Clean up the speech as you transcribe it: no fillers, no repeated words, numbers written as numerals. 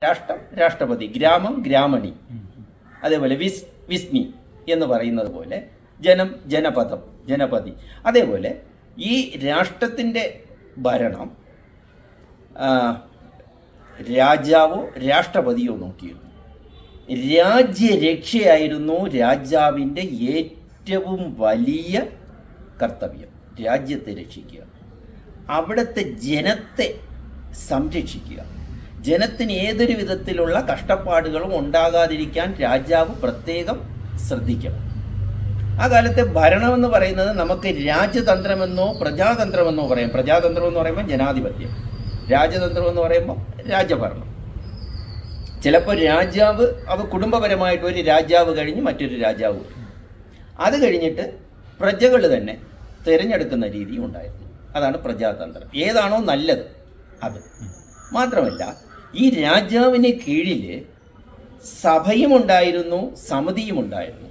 രാഷ്ട്രം രാഷ്ട്രപതി, ഗ്രാമം ഗ്രാമണി, അതേപോലെ വിസ്മി എന്ന് പറയുന്നത് പോലെ ജനം ജനപദം ജനപതി. അതേപോലെ ഈ രാഷ്ട്രത്തിൻ്റെ ഭരണം രാജാവോ രാഷ്ട്രപതിയോ നോക്കിയിരുന്നു. രാജ്യരക്ഷയായിരുന്നു രാജാവിൻ്റെ ഏറ്റവും വലിയ കർത്തവ്യം. രാജ്യത്തെ രക്ഷിക്കുക, അവിടുത്തെ ജനത്തെ സംരക്ഷിക്കുക, ജനത്തിന് ഏതൊരു വിധത്തിലുള്ള കഷ്ടപ്പാടുകളും ഉണ്ടാകാതിരിക്കാൻ രാജാവ് പ്രത്യേകം ശ്രദ്ധിക്കണം. ആ കാലത്തെ ഭരണമെന്ന് പറയുന്നത് നമുക്ക് രാജതന്ത്രമെന്നോ പ്രജാതന്ത്രമെന്നോ പറയാം. പ്രജാതന്ത്രം എന്ന് പറയുമ്പോൾ ജനാധിപത്യം, രാജതന്ത്രം എന്ന് പറയുമ്പോൾ രാജഭരണം. ചിലപ്പോൾ രാജാവ് കുടുംബപരമായിട്ട് ഒരു രാജാവ് കഴിഞ്ഞ് മറ്റൊരു രാജാവ് വരും. അത് കഴിഞ്ഞിട്ട് പ്രജകൾ തന്നെ തിരഞ്ഞെടുക്കുന്ന രീതി ഉണ്ടായിരുന്നു. അതാണ് പ്രജാതന്ത്രം. ഏതാണോ നല്ലത് അത്. മാത്രമല്ല ഈ രാജാവിന് കീഴിൽ സഭയുമുണ്ടായിരുന്നു, സമിതിയുമുണ്ടായിരുന്നു.